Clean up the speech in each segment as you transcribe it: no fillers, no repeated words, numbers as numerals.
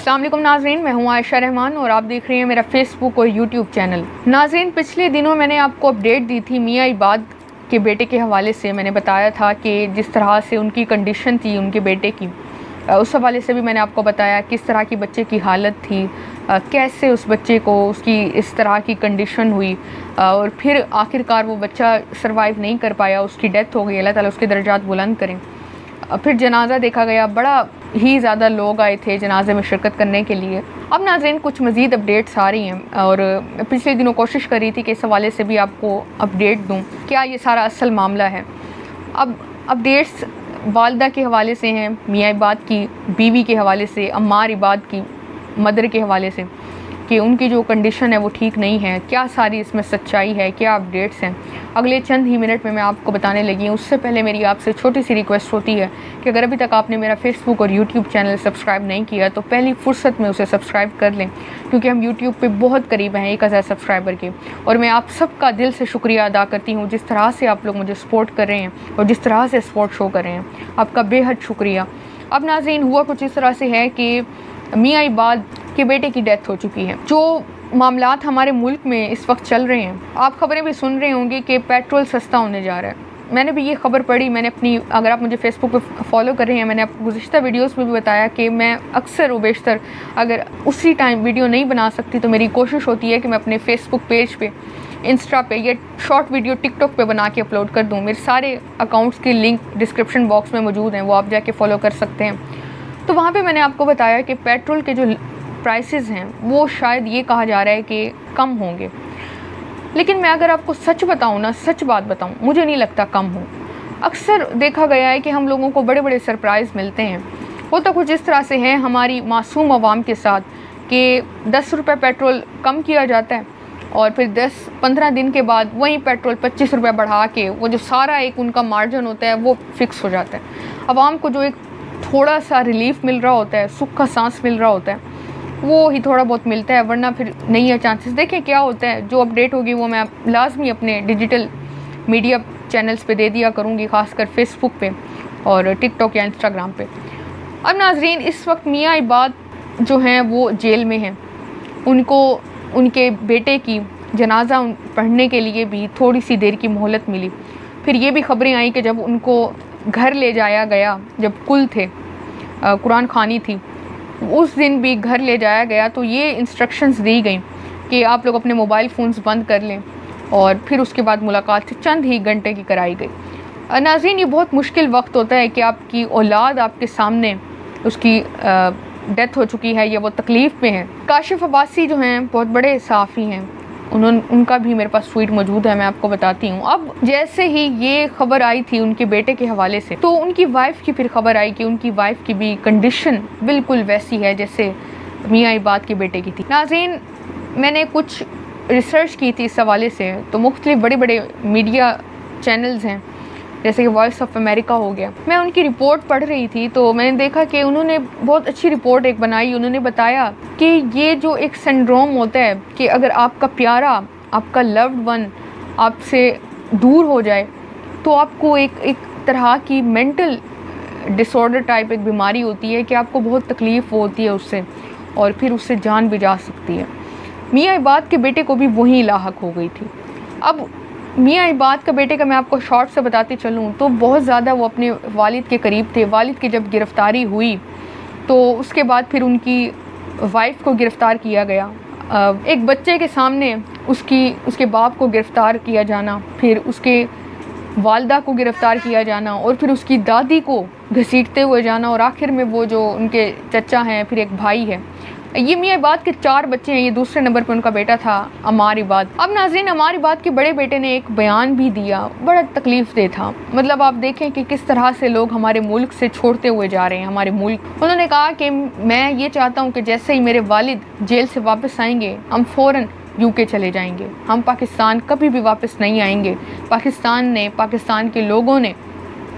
अस्सलाम वालेकुम नाज़रीन, मैं हूँ आयशा रहमान और आप देख रहे हैं मेरा फेसबुक और यूट्यूब चैनल। नाज़रीन, पिछले दिनों मैंने आपको अपडेट दी थी मियाँ इबाद के बेटे के हवाले से। मैंने बताया था कि जिस तरह से उनकी कंडीशन थी उनके बेटे की, उस हवाले से भी मैंने आपको बताया किस तरह की बच्चे की हालत थी, कैसे उस बच्चे को उसकी इस तरह की कंडीशन हुई और फिर आखिरकार वो बच्चा सर्वाइव नहीं कर पाया, उसकी डेथ हो गई। अल्लाह ताला उसके दर्जात बुलंद करें। फिर जनाज़ा देखा गया, बड़ा ही ज़्यादा लोग आए थे जनाजे में शिरकत करने के लिए। अब नाज़रीन कुछ मज़ीद अपडेट्स आ रही हैं और पिछले दिनों कोशिश करी थी कि इस हवाले से भी आपको अपडेट दूं, क्या ये सारा असल मामला है। अब अपडेट्स वालदा के हवाले से हैं, मियाँ इबाद की बीवी के हवाले से, अम्मार इबाद की मदर के हवाले से कि उनकी जो कंडीशन है वो ठीक नहीं है। क्या सारी इसमें सच्चाई है, क्या अपडेट्स हैं, अगले चंद ही मिनट में मैं आपको बताने लगी हूँ। उससे पहले मेरी आपसे छोटी सी रिक्वेस्ट होती है कि अगर अभी तक आपने मेरा फेसबुक और यूट्यूब चैनल सब्सक्राइब नहीं किया तो पहली फ़ुर्सत में उसे सब्सक्राइब कर लें, क्योंकि हम यूट्यूब पे बहुत करीब हैं 1000 सब्सक्राइबर के। और मैं आप सबका दिल से शुक्रिया अदा करती हूँ जिस तरह से आप लोग मुझे सपोर्ट कर रहे हैं और जिस तरह से सपोर्ट शो कर रहे हैं, आपका बेहद शुक्रिया। अब नाज़रीन हुआ कुछ इस तरह से है कि मियाँ इबाद के बेटे की डेथ हो चुकी है। जो मामलात हमारे मुल्क में इस वक्त चल रहे हैं, आप ख़बरें भी सुन रहे होंगे कि पेट्रोल सस्ता होने जा रहा है। मैंने भी ये ख़बर पढ़ी, मैंने अपनी, अगर आप मुझे फेसबुक पे फॉलो कर रहे हैं, मैंने आपको गुज़िश्ता वीडियोस में भी बताया कि मैं अक्सर व बेशतर अगर उसी टाइम वीडियो नहीं बना सकती तो मेरी कोशिश होती है कि मैं अपने फेसबुक पेज पे, इंस्टा पे या शॉर्ट वीडियो टिकटॉक पे बना के अपलोड कर दूँ। मेरे सारे अकाउंट्स की लिंक डिस्क्रिप्शन बॉक्स में मौजूद हैं, वो आप जाके फ़ॉलो कर सकते हैं। तो वहाँ पे मैंने आपको बताया कि पेट्रोल के जो प्राइसेस हैं वो शायद ये कहा जा रहा है कि कम होंगे, लेकिन मैं अगर आपको सच बताऊँ ना, सच बात बताऊँ, मुझे नहीं लगता कम हो। अक्सर देखा गया है कि हम लोगों को बड़े बड़े सरप्राइज़ मिलते हैं। वो तो कुछ इस तरह से है हमारी मासूम आवाम के साथ कि 10 रुपये पेट्रोल कम किया जाता है और फिर 10-15 दिन के बाद वही पेट्रोल 25 रुपये बढ़ा के वो जो सारा एक उनका मार्जिन होता है वो फिक्स हो जाता है। आवाम को जो एक थोड़ा सा रिलीफ मिल रहा होता है, सुख का सांस मिल रहा होता है, वो ही थोड़ा बहुत मिलता है, वरना फिर नहीं है चांसेस। देखें क्या होता है, जो अपडेट होगी वो मैं लाजमी अपने डिजिटल मीडिया चैनल्स पे दे दिया करूँगी, ख़ासकर फेसबुक पे और टिकटॉक या इंस्टाग्राम पे। अब नाजरीन इस वक्त मियाँ इबाद जो हैं वो जेल में हैं। उनको उनके बेटे की जनाजा पढ़ने के लिए भी थोड़ी सी देर की मोहलत मिली। फिर ये भी ख़बरें आई कि जब उनको घर ले जाया गया, जब कुल थे, कुरान खानी थी, उस दिन भी घर ले जाया गया तो ये इंस्ट्रक्शंस दी गई कि आप लोग अपने मोबाइल फ़ोन्स बंद कर लें और फिर उसके बाद मुलाकात चंद ही घंटे की कराई गई। नाज़रीन ये बहुत मुश्किल वक्त होता है कि आपकी औलाद आपके सामने उसकी डेथ हो चुकी है या वो तकलीफ़ में है। काशिफ अब्बासी जो हैं बहुत बड़े सहाफ़ी हैं, उनका भी मेरे पास ट्वीट मौजूद है, मैं आपको बताती हूँ। अब जैसे ही ये खबर आई थी उनके बेटे के हवाले से, तो उनकी वाइफ की फिर खबर आई कि उनकी वाइफ की भी कंडीशन बिल्कुल वैसी है जैसे मियाँ इबाद के बेटे की थी। नाज़रीन मैंने कुछ रिसर्च की थी इस हवाले से, तो मुख्तलिफ बड़े बड़े मीडिया चैनल्स हैं जैसे कि वॉइस ऑफ अमेरिका हो गया, मैं उनकी रिपोर्ट पढ़ रही थी तो मैंने देखा कि उन्होंने बहुत अच्छी रिपोर्ट एक बनाई। उन्होंने बताया कि ये जो एक सिंड्रोम होता है कि अगर आपका प्यारा, आपका लव्ड वन आपसे दूर हो जाए तो आपको एक तरह की मेंटल डिसऑर्डर टाइप एक बीमारी होती है कि आपको बहुत तकलीफ़ होती है उससे और फिर उससे जान भी जा सकती है। मियाँ इबाद के बेटे को भी वही लाहक हो गई थी। अब मियाँ इबाद का बेटे का मैं आपको शॉर्ट से बताती चलूँ तो बहुत ज़्यादा वो अपने वालिद के करीब थे। वालिद की जब गिरफ़्तारी हुई तो उसके बाद फिर उनकी वाइफ को गिरफ़्तार किया गया। एक बच्चे के सामने उसके बाप को गिरफ़्तार किया जाना, फिर उसके वालदा को गिरफ़्तार किया जाना और फिर उसकी दादी को घसीटते हुए जाना और आखिर में वो जो उनके चचा हैं, फिर एक भाई है। ये मियाँ इबाद के 4 बच्चे हैं, ये दूसरे नंबर पर उनका बेटा था अम्मार इबाद। अब नाज़रीन अम्मार इबाद के बड़े बेटे ने एक बयान भी दिया, बड़ा तकलीफ़ दे था। मतलब आप देखें कि किस तरह से लोग हमारे मुल्क से छोड़ते हुए जा रहे हैं हमारे मुल्क। उन्होंने कहा कि मैं ये चाहता हूँ कि जैसे ही मेरे वालिद जेल से वापस आएंगे हम फ़ौरन यूके चले जाएंगे, हम पाकिस्तान कभी भी वापस नहीं आएंगे। पाकिस्तान के लोगों ने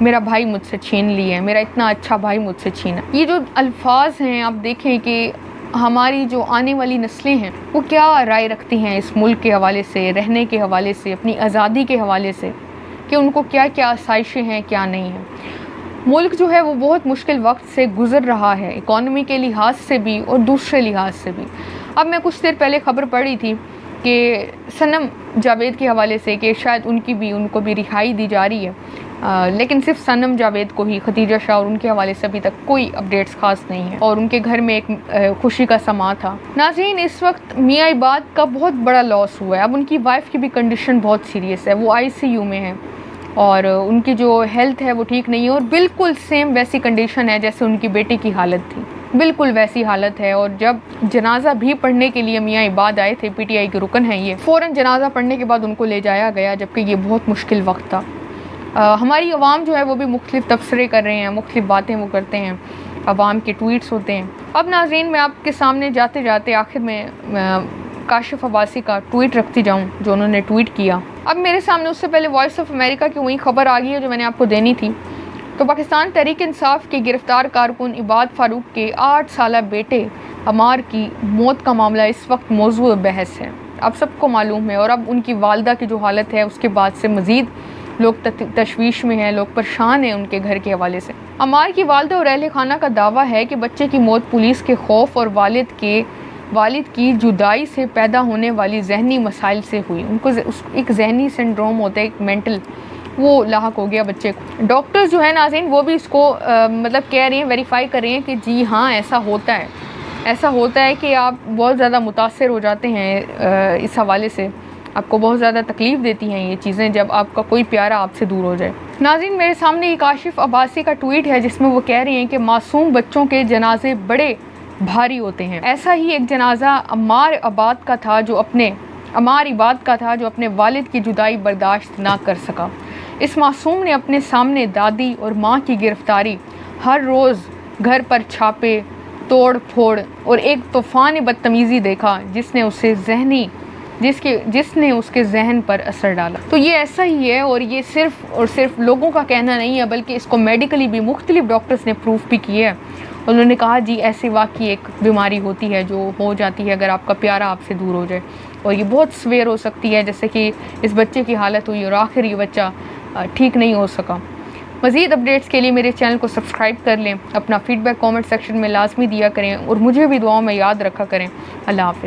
मेरा भाई मुझसे छीन लिया है, मेरा इतना अच्छा भाई मुझसे छीना। ये जो अल्फाज हैं आप देखें कि हमारी जो आने वाली नस्लें हैं वो क्या राय रखती हैं इस मुल्क के हवाले से, रहने के हवाले से, अपनी आज़ादी के हवाले से, कि उनको क्या क्या आसाइशें हैं क्या नहीं हैं। मुल्क जो है वो बहुत मुश्किल वक्त से गुज़र रहा है, इकॉनमी के लिहाज से भी और दूसरे लिहाज से भी। अब मैं कुछ देर पहले खबर पढ़ी थी कि सनम जावेद के हवाले से कि शायद उनको भी रिहाई दी जा रही है, लेकिन सिर्फ सनम जावेद को ही, खतीजा शाह और उनके हवाले से अभी तक कोई अपडेट्स खास नहीं है और उनके घर में एक खुशी का समा था। नाज़रीन, इस वक्त मियाँ इबाद का बहुत बड़ा लॉस हुआ है। अब उनकी वाइफ की भी कंडीशन बहुत सीरियस है, वो ICU में है और उनकी जो हेल्थ है वो ठीक नहीं है और बिल्कुल सेम वैसी कंडीशन है जैसे उनकी बेटी की हालत थी, बिल्कुल वैसी हालत है। और जब जनाजा भी पढ़ने के लिए मियाँ इबाद आए थे, PTI के रुकन हैं ये, फ़ौरन जनाजा पढ़ने के बाद उनको ले जाया गया, जबकि ये बहुत मुश्किल वक्त था। हमारी आवाम जो है वो भी मुख्तलिफ तबसरे कर रहे हैं, मुख्तलिफ बातें वो करते हैं, आवाम के ट्वीट्स होते हैं। अब नाज़रीन, मैं आपके सामने जाते जाते आखिर में काशिफ अब्बासी का ट्वीट रखती जाऊं जो उन्होंने ट्वीट किया। अब मेरे सामने उससे पहले वॉइस ऑफ अमेरिका की वही खबर आ गई है जो मैंने आपको देनी थी। तो पाकिस्तान तहरीक इंसाफ के गिरफ्तार कारकुन इबाद फ़ारूक के 8 साला बेटे अमार की मौत का मामला इस वक्त मौजूद बहस है। अब सबको मालूम है और अब उनकी वालदा की जो हालत है उसके बाद से मज़ीद लोग तशवीश में हैं, लोग परेशान हैं उनके घर के हवाले से। अमार की वालदा और अहले खाना का दावा है कि बच्चे की मौत पुलिस के खौफ और वालिद की जुदाई से पैदा होने वाली जहनी मसाइल से हुई। उनको एक जहनी सिंड्रोम होता है, एक मेंटल, वो लाहक हो गया बच्चे को। डॉक्टर्स जो है नाज़रीन वो भी इसको मतलब कह रही हैं, वेरीफाई कर रही हैं कि जी हाँ ऐसा होता है, ऐसा होता है कि आप बहुत ज़्यादा मुतासर हो जाते हैं इस हवाले से, आपको बहुत ज़्यादा तकलीफ़ देती हैं ये चीज़ें जब आपका कोई प्यारा आपसे दूर हो जाए। नाज़रीन, मेरे सामने एक काशिफ अब्बासी का ट्वीट है जिसमें वो कह रही हैं कि मासूम बच्चों के जनाजे बड़े भारी होते हैं। ऐसा ही एक जनाजा अमार इबाद का था जो अपने वालिद की जुदाई बर्दाश्त ना कर सका। इस मासूम ने अपने सामने दादी और माँ की गिरफ्तारी, हर रोज़ घर पर छापे, तोड़ फोड़ और एक तूफ़ान बदतमीज़ी देखा जिसने उसके जहन पर असर डाला। तो ये ऐसा ही है और ये सिर्फ लोगों का कहना नहीं है, बल्कि इसको मेडिकली भी मुख्तलिफ डॉक्टर्स ने प्रूफ भी किया है। उन्होंने कहा जी ऐसे वाकई एक बीमारी होती है जो हो जाती है अगर आपका प्यारा आपसे दूर हो जाए, और ये बहुत सवेर हो सकती है जैसे कि इस बच्चे की हालत हुई और आखिर ये बच्चा ठीक नहीं हो सका। मज़ीद अपडेट्स के लिए मेरे चैनल को सब्सक्राइब कर लें, अपना फ़ीडबैक कमेंट सेक्शन में लाजमी दिया करें और मुझे भी दुआओं में याद रखा करें। अल्लाह हाफ़िज़।